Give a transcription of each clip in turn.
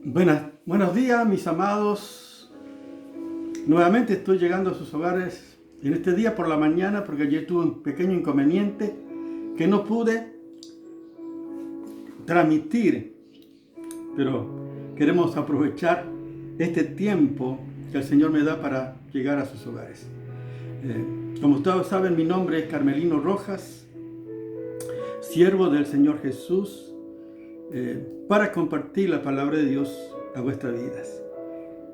Buenos días, mis amados. Nuevamente estoy llegando a sus hogares en este día por la mañana porque ayer tuve un pequeño inconveniente que no pude transmitir, pero queremos aprovechar este tiempo que el Señor me da para llegar a sus hogares. Como todos saben, mi nombre es Carmelino Rojas, siervo del Señor Jesús, para compartir la palabra de Dios a vuestras vidas.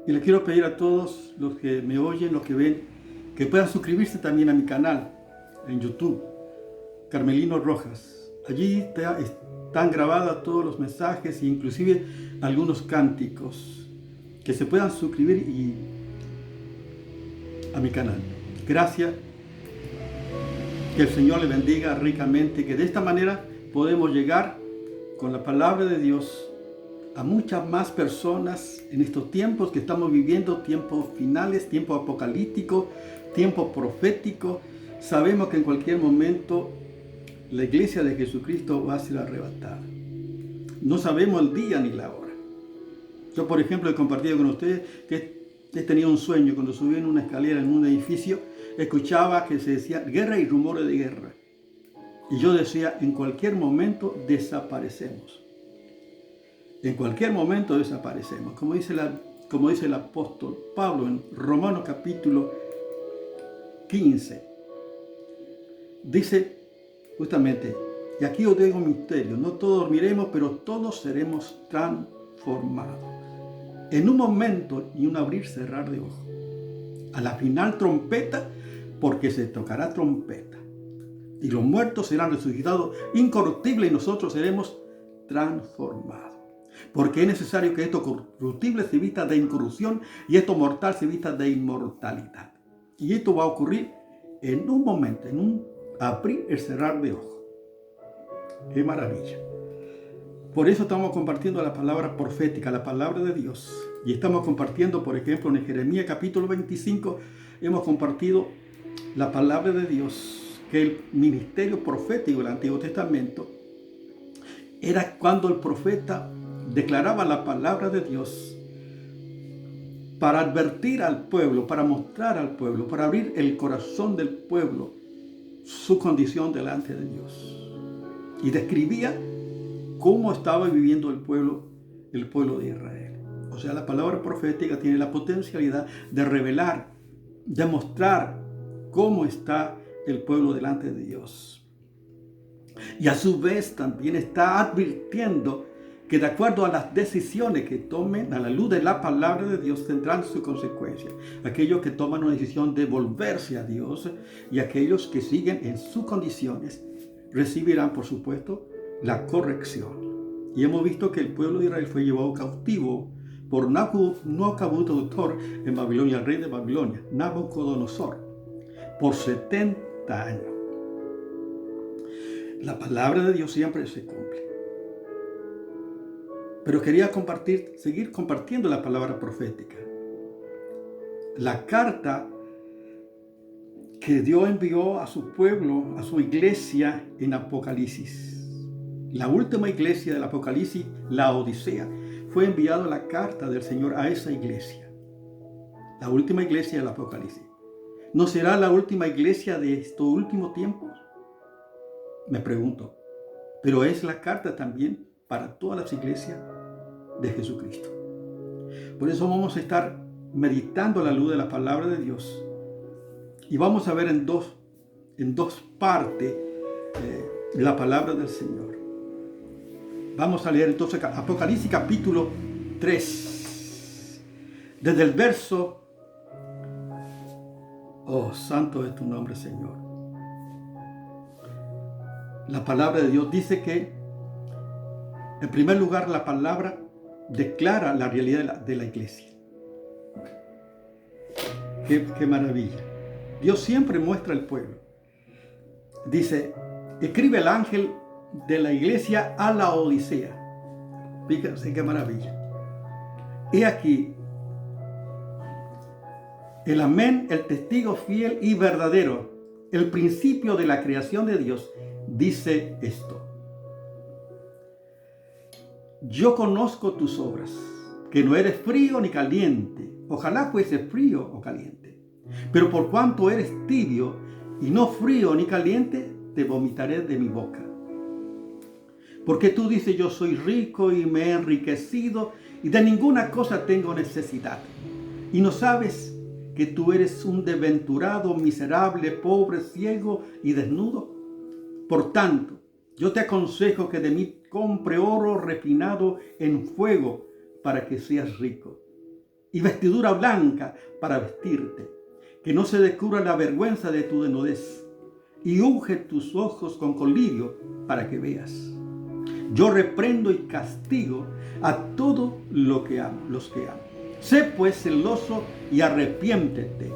Y les quiero pedir a todos los que me oyen, los que ven, que puedan suscribirse también a mi canal en YouTube, Carmelino Rojas. Allí están grabados todos los mensajes e inclusive algunos cánticos, que se puedan suscribir a mi canal. Gracias, que el Señor le bendiga ricamente, que de esta manera podemos llegar con la palabra de Dios a muchas más personas en estos tiempos que estamos viviendo, tiempos finales, tiempo apocalíptico, tiempo profético. Sabemos que en cualquier momento la iglesia de Jesucristo va a ser arrebatada. No sabemos el día ni la hora. Yo, por ejemplo, he compartido con ustedes que he tenido un sueño. Cuando subí en una escalera en un edificio, escuchaba que se decía guerra y rumores de guerra. Y yo decía, en cualquier momento desaparecemos. En cualquier momento desaparecemos. Como dice el apóstol Pablo en Romanos capítulo 15. Dice justamente, y aquí os digo un misterio, no todos dormiremos, pero todos seremos transformados. En un momento y un abrir cerrar de ojos. A la final trompeta, porque se tocará trompeta. Y los muertos serán resucitados incorruptibles y nosotros seremos transformados. Porque es necesario que esto corruptible se vista de incorrupción y esto mortal se vista de inmortalidad. Y esto va a ocurrir en un momento, en un abrir y cerrar de ojos. ¡Qué maravilla! Por eso estamos compartiendo la palabra profética, la palabra de Dios. Y estamos compartiendo, por ejemplo, en Jeremías capítulo 25, hemos compartido la palabra de Dios, que el ministerio profético del Antiguo Testamento era cuando el profeta declaraba la palabra de Dios para advertir al pueblo, para mostrar al pueblo, para abrir el corazón del pueblo, su condición delante de Dios. Y describía cómo estaba viviendo el pueblo de Israel. O sea, la palabra profética tiene la potencialidad de revelar, de mostrar cómo está el pueblo delante de Dios. Y a su vez también está advirtiendo que de acuerdo a las decisiones que tomen a la luz de la palabra de Dios tendrán su consecuencia. Aquellos que toman una decisión de volverse a Dios y aquellos que siguen en sus condiciones recibirán, por supuesto, la corrección. Y hemos visto que el pueblo de Israel fue llevado cautivo por Nabucodonosor en Babilonia, el rey de Babilonia, Nabucodonosor, por 70 años. La palabra de Dios siempre se cumple. Pero quería seguir compartiendo la palabra profética. La carta que Dios envió a su pueblo, a su iglesia en Apocalipsis. La última iglesia del Apocalipsis, la Odisea, fue enviada la carta del Señor a esa iglesia. La última iglesia del Apocalipsis. ¿No será la última iglesia de estos últimos tiempos? Me pregunto. Pero es la carta también para todas las iglesias de Jesucristo. Por eso vamos a estar meditando a la luz de la palabra de Dios. Y vamos a ver en dos partes la palabra del Señor. Vamos a leer entonces Apocalipsis capítulo 3. Desde el verso... Oh, santo es tu nombre, Señor. La palabra de Dios dice que, en primer lugar, la palabra declara la realidad de la iglesia. Qué maravilla. Dios siempre muestra al pueblo. Dice, escribe el ángel de la iglesia a la Odisea. Fíjense qué maravilla. He aquí, el amén, el testigo fiel y verdadero, el principio de la creación de Dios, dice esto. Yo conozco tus obras que no eres frío ni caliente. Ojalá fuese frío o caliente. Pero por cuanto eres tibio y no frío ni caliente, te vomitaré de mi boca. Porque tú dices, yo soy rico y me he enriquecido y de ninguna cosa tengo necesidad. Y no sabes que tú eres un desventurado, miserable, pobre, ciego y desnudo. Por tanto, yo te aconsejo que de mí compre oro refinado en fuego para que seas rico, y vestidura blanca para vestirte, que no se descubra la vergüenza de tu desnudez, y unge tus ojos con colirio para que veas. Yo reprendo y castigo a todo los que amo. Sé pues celoso y arrepiéntete.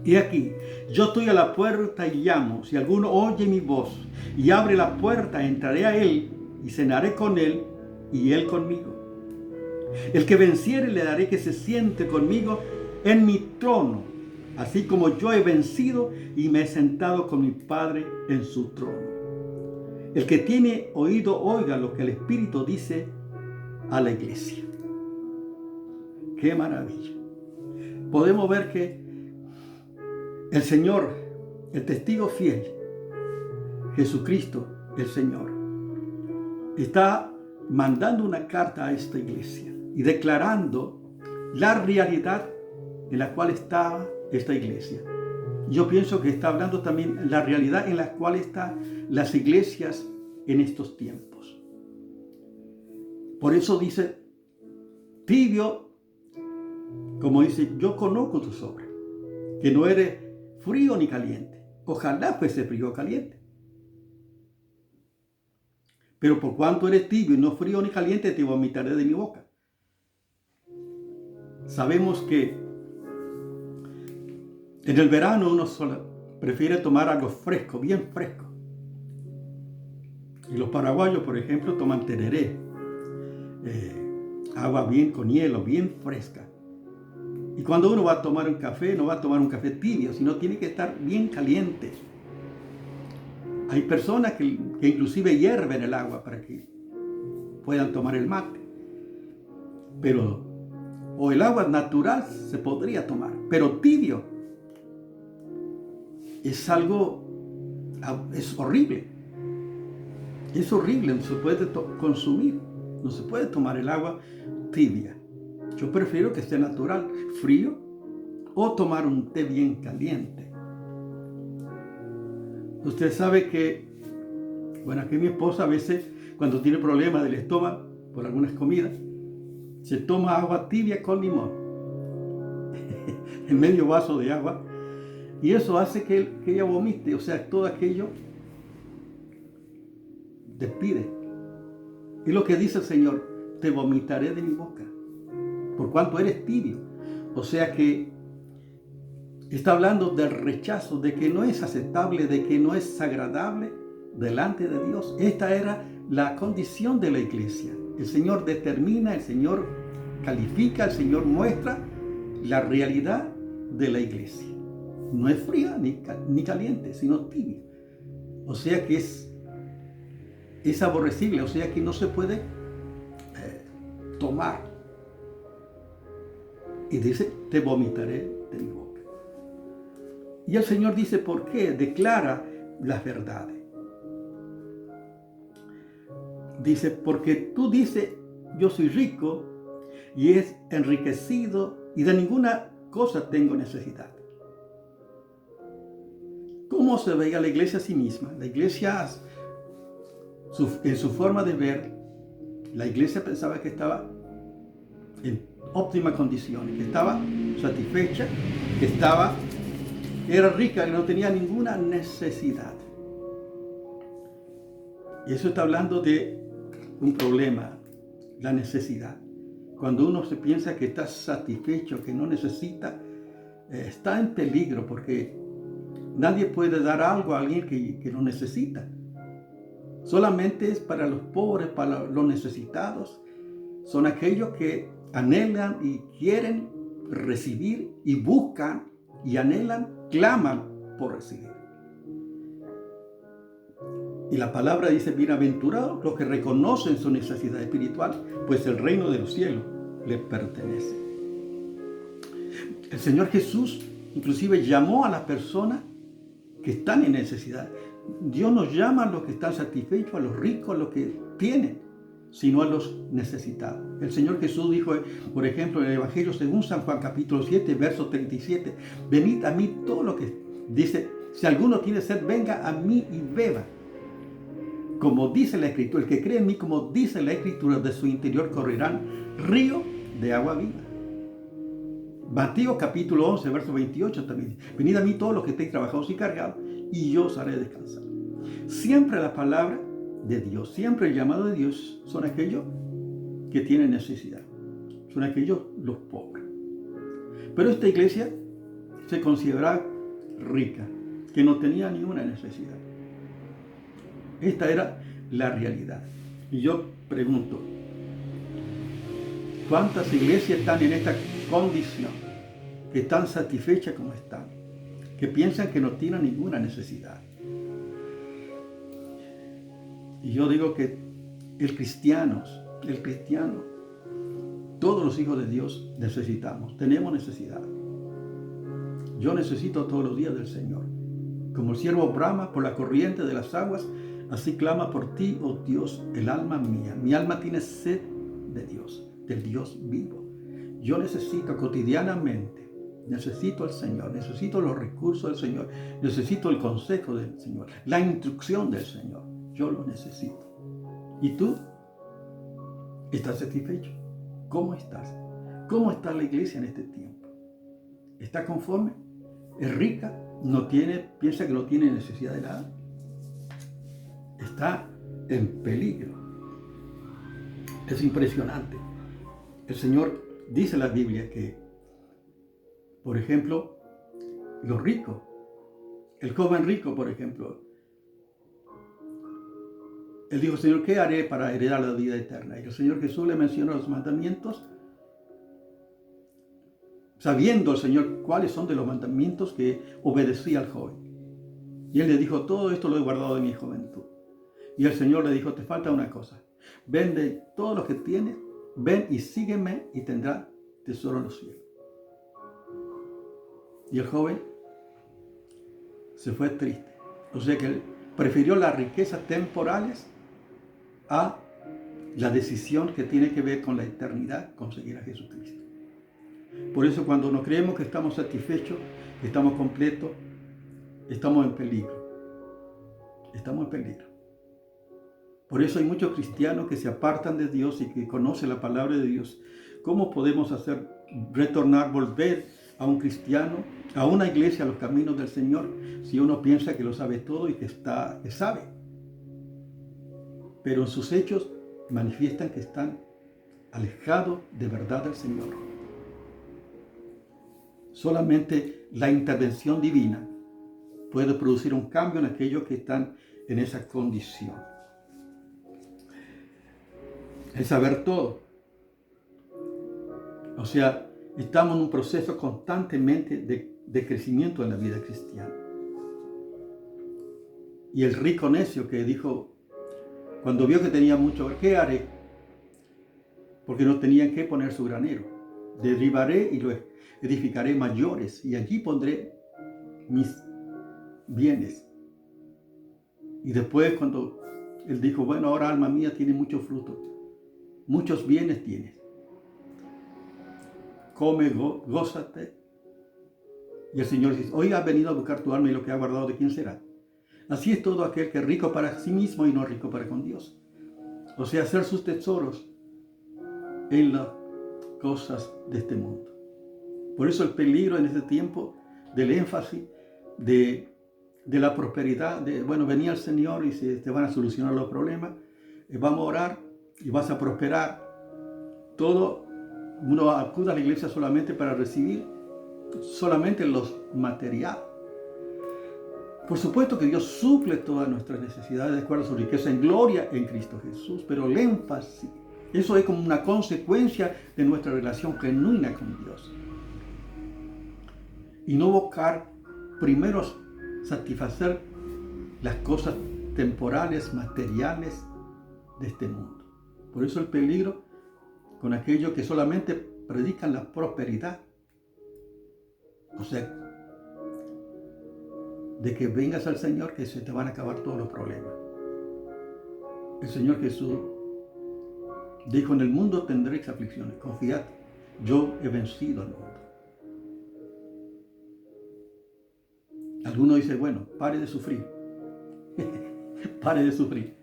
Y aquí, yo estoy a la puerta y llamo. Si alguno oye mi voz y abre la puerta, entraré a él y cenaré con él y él conmigo. El que venciere le daré que se siente conmigo en mi trono, así como yo he vencido y me he sentado con mi Padre en su trono. El que tiene oído, oiga lo que el Espíritu dice a la iglesia. ¡Qué maravilla! Podemos ver que el Señor, el testigo fiel, Jesucristo, el Señor, está mandando una carta a esta iglesia y declarando la realidad en la cual está esta iglesia. Yo pienso que está hablando también la realidad en la cual están las iglesias en estos tiempos. Por eso dice, tibio, como dice, yo conozco tus obras, que no eres frío ni caliente. Ojalá fuese frío o caliente. Pero por cuanto eres tibio y no frío ni caliente, te vomitaré de mi boca. Sabemos que en el verano uno prefiere tomar algo fresco, bien fresco. Y los paraguayos, por ejemplo, toman tereré, agua bien con hielo, bien fresca. Y cuando uno va a tomar un café, no va a tomar un café tibio, sino tiene que estar bien caliente. Hay personas que inclusive hierven el agua para que puedan tomar el mate. Pero, o el agua natural se podría tomar, pero tibio es algo, es horrible. Es horrible, no se puede consumir, no se puede tomar el agua tibia. Yo prefiero que esté natural, frío, o tomar un té bien caliente. Usted sabe que, bueno, aquí mi esposa a veces, cuando tiene problemas del estómago por algunas comidas, se toma agua tibia con limón, en medio vaso de agua, y eso hace que ella vomite, o sea, todo aquello despide. Y lo que dice el Señor, te vomitaré de mi boca, por cuanto eres tibio. O sea que está hablando del rechazo, de que no es aceptable, de que no es agradable delante de Dios. Esta era la condición de la iglesia. El Señor determina, el Señor califica, el Señor muestra la realidad de la iglesia. No es fría ni caliente, sino tibia. O sea que es aborrecible, o sea que no se puede tomar. Y dice, te vomitaré de mi boca. Y el Señor dice, ¿por qué? Declara las verdades. Dice, porque tú dices, yo soy rico y es enriquecido y de ninguna cosa tengo necesidad. ¿Cómo se veía la iglesia a sí misma? La iglesia, en su forma de ver, la iglesia pensaba que estaba en óptimas condiciones, que estaba satisfecha, que era rica, que no tenía ninguna necesidad. Y eso está hablando de un problema, la necesidad. Cuando uno se piensa que está satisfecho, que no necesita, está en peligro, porque nadie puede dar algo a alguien que no necesita. Solamente es para los pobres, para los necesitados. Son aquellos que anhelan y quieren recibir y buscan y anhelan, claman por recibir. Y la palabra dice, bienaventurados los que reconocen su necesidad espiritual, pues el reino de los cielos le pertenece. El Señor Jesús inclusive llamó a las personas que están en necesidad. Dios nos llama a los que están satisfechos, a los ricos, a los que tienen, sino a los necesitados. El Señor Jesús dijo, por ejemplo, en el Evangelio según San Juan capítulo 7, verso 37, venid a mí todo lo que dice, si alguno tiene sed, venga a mí y beba. Como dice la Escritura, el que cree en mí, como dice la Escritura, de su interior correrán ríos de agua viva. Mateo capítulo 11, verso 28 también. Venid a mí todos los que estéis trabajados y cargados, y yo os haré descansar. Siempre la palabra de Dios, siempre el llamado de Dios son aquellos que tienen necesidad. Son aquellos los pobres. Pero esta iglesia se consideraba rica, que no tenía ninguna necesidad. Esta era la realidad. Y yo pregunto, ¿cuántas iglesias están en esta condición? Que están satisfechas como están, que piensan que no tienen ninguna necesidad. Y yo digo que el cristiano, todos los hijos de Dios necesitamos, tenemos necesidad. Yo necesito todos los días del Señor. Como el siervo brama por la corriente de las aguas, así clama por ti, oh Dios, el alma mía. Mi alma tiene sed de Dios, del Dios vivo. Yo necesito cotidianamente, necesito al Señor, necesito los recursos del Señor, necesito el consejo del Señor, la instrucción del Señor. Yo lo necesito. ¿Y tú? ¿Estás satisfecho? ¿Cómo estás? ¿Cómo está la iglesia en este tiempo? ¿Está conforme? ¿Es rica? ¿Piensa que no tiene necesidad de nada? Está en peligro. Es impresionante. El Señor dice en la Biblia que, por ejemplo, los ricos, el joven rico, por ejemplo, él dijo, Señor, ¿qué haré para heredar la vida eterna? Y el Señor Jesús le mencionó los mandamientos, sabiendo el Señor cuáles son de los mandamientos que obedecía al joven. Y él le dijo, todo esto lo he guardado de mi juventud. Y el Señor le dijo, te falta una cosa. Vende todo lo que tienes, ven y sígueme y tendrás tesoro en los cielos. Y el joven se fue triste. O sea que él prefirió las riquezas temporales a la decisión que tiene que ver con la eternidad, conseguir a Jesucristo. Por eso cuando nos creemos que estamos satisfechos, que estamos completos, estamos en peligro. Estamos en peligro. Por eso hay muchos cristianos que se apartan de Dios y que conocen la palabra de Dios. ¿Cómo podemos hacer retornar, volver a un cristiano, a una iglesia, a los caminos del Señor, si uno piensa que lo sabe todo y que sabe? Pero en sus hechos manifiestan que están alejados de verdad del Señor. Solamente la intervención divina puede producir un cambio en aquellos que están en esa condición. El saber todo. O sea, estamos en un proceso constantemente de crecimiento en la vida cristiana. Y el rico necio que dijo, cuando vio que tenía mucho, ¿qué haré? Porque no tenían que poner su granero. Derribaré y lo edificaré mayores, y allí pondré mis bienes. Y después cuando él dijo, bueno, ahora alma mía tiene mucho fruto, muchos bienes tienes. Come, gózate. Y el Señor dice, hoy has venido a buscar tu alma y lo que ha guardado, ¿de quién será? Así es todo aquel que es rico para sí mismo y no rico para con Dios. O sea, hacer sus tesoros en las cosas de este mundo. Por eso el peligro en este tiempo del énfasis de la prosperidad, venía el Señor y te van a solucionar los problemas, vamos a orar y vas a prosperar. Todo, uno acude a la iglesia solamente para recibir solamente los materiales. Por supuesto que Dios suple todas nuestras necesidades de acuerdo a su riqueza en gloria en Cristo Jesús, pero el énfasis, eso es como una consecuencia de nuestra relación genuina con Dios. Y no buscar primero satisfacer las cosas temporales, materiales de este mundo. Por eso el peligro con aquellos que solamente predican la prosperidad. O sea, de que vengas al Señor, que se te van a acabar todos los problemas. El Señor Jesús dijo: en el mundo tendréis aflicciones, confiad, yo he vencido al mundo. Algunos dicen: bueno, pare de sufrir. Pare de sufrir.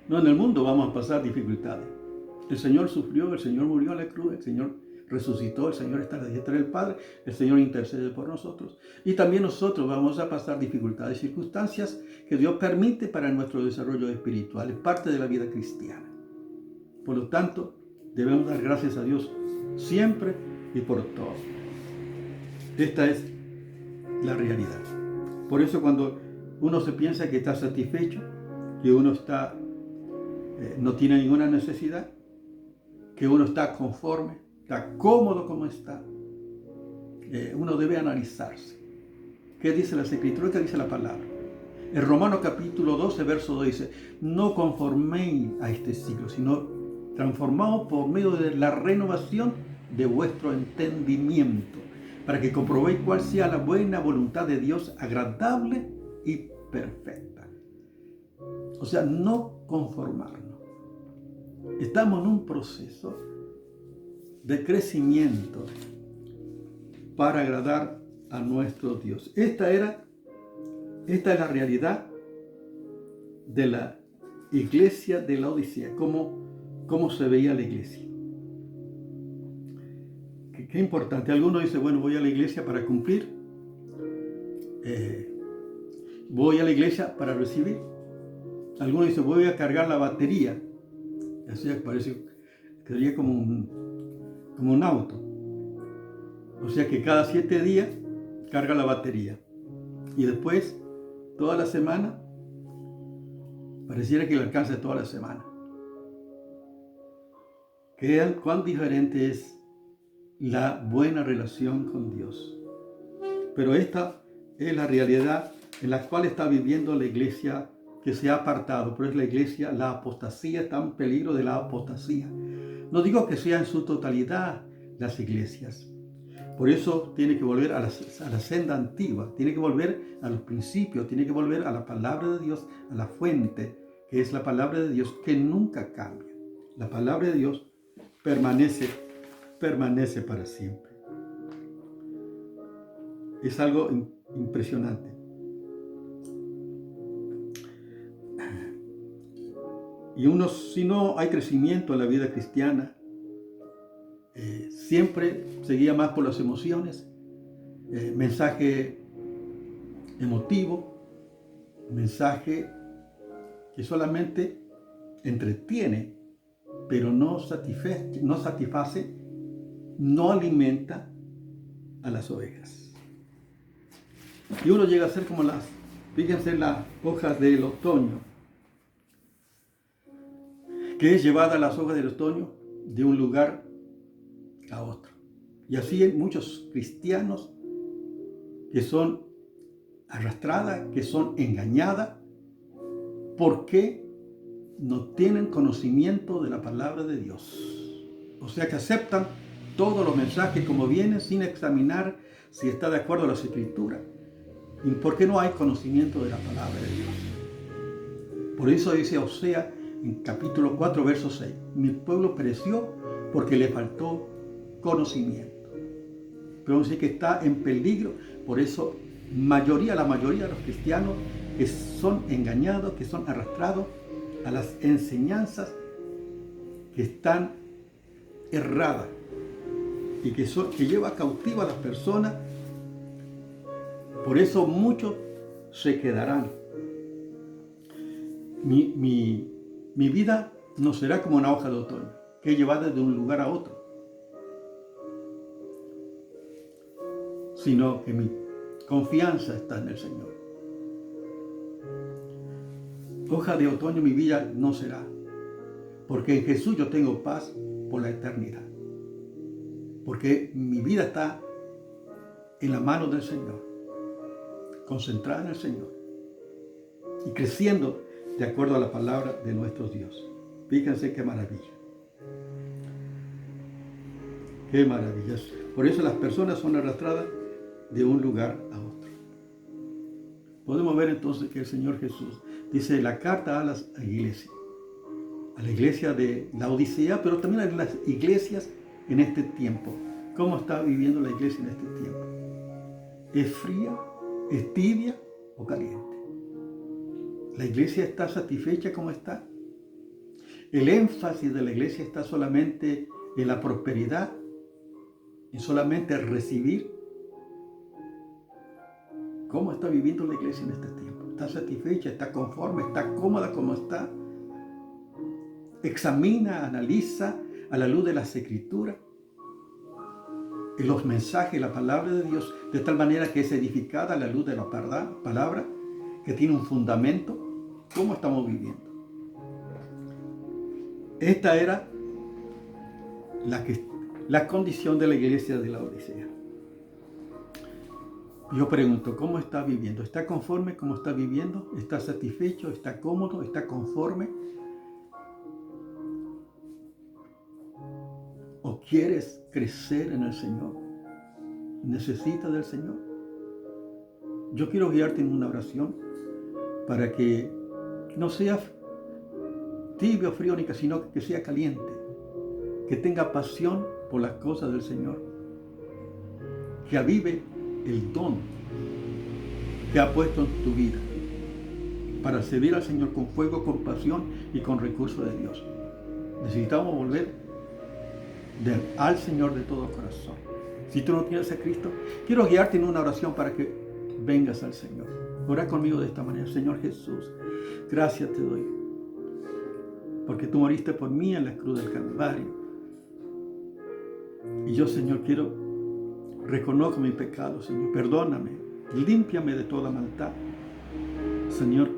No, en el mundo vamos a pasar dificultades. El Señor sufrió, el Señor murió en la cruz, el Señor resucitó, el Señor está a la diestra del Padre, el Señor intercede por nosotros. Y también nosotros vamos a pasar dificultades, circunstancias que Dios permite para nuestro desarrollo espiritual. Es parte de la vida cristiana. Por lo tanto, debemos dar gracias a Dios siempre y por todo. Esta es la realidad. Por eso cuando uno se piensa que está satisfecho, que uno está, no tiene ninguna necesidad, que uno está conforme, está cómodo como está, uno debe analizarse. ¿Qué dice las Escrituras? ¿Qué dice la palabra? En Romanos capítulo 12, verso 2 dice: no conforméis a este siglo, sino transformaos por medio de la renovación de vuestro entendimiento, para que comprobéis cuál sea la buena voluntad de Dios, agradable y perfecta. O sea, no conformarnos. Estamos en un proceso de crecimiento para agradar a nuestro Dios. Esta es la realidad de la iglesia de la Odisea, cómo se veía la iglesia. Qué importante. Algunos dicen: bueno, voy a la iglesia para cumplir, voy a la iglesia para recibir. Algunos dicen: voy a cargar la batería. Así parece que sería como un auto. O sea que cada 7 días carga la batería. Y después, toda la semana, pareciera que le alcance toda la semana. Cuán diferente es la buena relación con Dios. Pero esta es la realidad en la cual está viviendo la iglesia que se ha apartado. Pero es la iglesia, la apostasía, está en peligro de la apostasía. No digo que sea en su totalidad las iglesias. Por eso tiene que volver a la senda antigua, tiene que volver a los principios, tiene que volver a la palabra de Dios, a la fuente, que es la palabra de Dios, que nunca cambia. La palabra de Dios permanece para siempre. Es algo impresionante. Y si no hay crecimiento en la vida cristiana, siempre se guía más por las emociones, mensaje emotivo, mensaje que solamente entretiene, pero no satisface, no alimenta a las ovejas. Y uno llega a ser como fíjense, las hojas del otoño, que es llevada a las hojas del otoño de un lugar a otro. Y así hay muchos cristianos que son arrastradas, que son engañadas, porque no tienen conocimiento de la palabra de Dios. O sea que aceptan todos los mensajes como vienen sin examinar si está de acuerdo a las Escrituras. ¿Y por qué no hay conocimiento de la palabra de Dios? Por eso dice Osea en capítulo 4, verso 6: mi pueblo pereció porque le faltó conocimiento. Pero vamos a decir que está en peligro. Por eso la mayoría de los cristianos que son engañados, que son arrastrados a las enseñanzas que están erradas y que lleva cautiva a las personas. Por eso muchos se quedarán. Mi vida no será como una hoja de otoño, que es llevada de un lugar a otro, sino que mi confianza está en el Señor. Hoja de otoño mi vida no será, porque en Jesús yo tengo paz por la eternidad, porque mi vida está en la mano del Señor, concentrada en el Señor y creciendo de acuerdo a la palabra de nuestro Dios. Fíjense qué maravilla. Qué maravilloso. Por eso las personas son arrastradas de un lugar a otro. Podemos ver entonces que el Señor Jesús dice la carta a las iglesias, a la iglesia de la Odisea, pero también a las iglesias en este tiempo. ¿Cómo está viviendo la iglesia en este tiempo? ¿Es fría? ¿Es tibia o caliente? ¿La iglesia está satisfecha como está? ¿El énfasis de la iglesia está solamente en la prosperidad? ¿En solamente recibir? ¿Cómo está viviendo la iglesia en este tiempo? ¿Está satisfecha? ¿Está conforme? ¿Está cómoda como está? Examina, analiza a la luz de las Escrituras, en los mensajes, la palabra de Dios, de tal manera que es edificada a la luz de la palabra, que tiene un fundamento. ¿Cómo estamos viviendo? Esta era la condición de la iglesia de la Odisea. Yo pregunto, ¿cómo está viviendo? ¿Está conforme cómo está viviendo? ¿Está satisfecho? ¿Está cómodo? ¿Está conforme? ¿O quieres crecer en el Señor? ¿Necesitas del Señor? Yo quiero guiarte en una oración para que no sea tibio o frío, sino que sea caliente, que tenga pasión por las cosas del Señor, que avive el don que ha puesto en tu vida para servir al Señor con fuego, con pasión y con recursos de Dios. Necesitamos volver al Señor de todo corazón. Si tú no tienes a Cristo, quiero guiarte en una oración para que vengas al Señor. Ora conmigo de esta manera. Señor Jesús, gracias te doy, porque tú moriste por mí en la cruz del Calvario. Y yo, Señor, reconozco mi pecado, Señor. Perdóname, límpiame de toda maldad. Señor,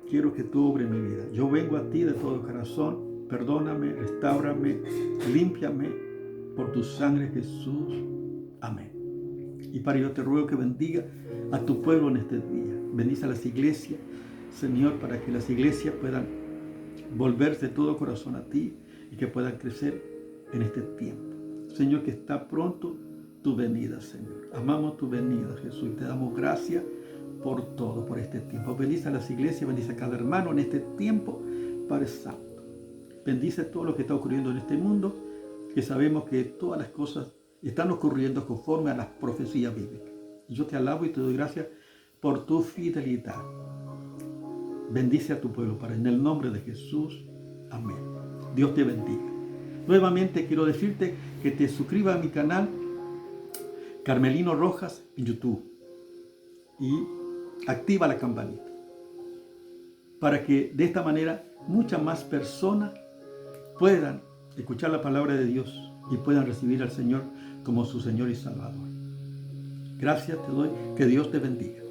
quiero que tú obres mi vida. Yo vengo a ti de todo corazón. Perdóname, restáurame, límpiame por tu sangre, Jesús. Amén. Y Padre, yo te ruego que bendiga a tu pueblo en este día. Bendice a las iglesias, Señor, para que las iglesias puedan volverse de todo corazón a ti y que puedan crecer en este tiempo. Señor, que está pronto tu venida, Señor. Amamos tu venida, Jesús, y te damos gracias por todo, por este tiempo. Bendice a las iglesias, bendice a cada hermano en este tiempo, Padre Santo. Bendice todo lo que está ocurriendo en este mundo, que sabemos que todas las cosas están ocurriendo conforme a las profecías bíblicas. Y yo te alabo y te doy gracias por tu fidelidad. Bendice a tu pueblo, Padre, en el nombre de Jesús. Amén. Dios te bendiga. Nuevamente quiero decirte que te suscribas a mi canal Carmelino Rojas en YouTube y activa la campanita para que de esta manera muchas más personas puedan escuchar la palabra de Dios y puedan recibir al Señor como su Señor y Salvador. Gracias te doy, que Dios te bendiga.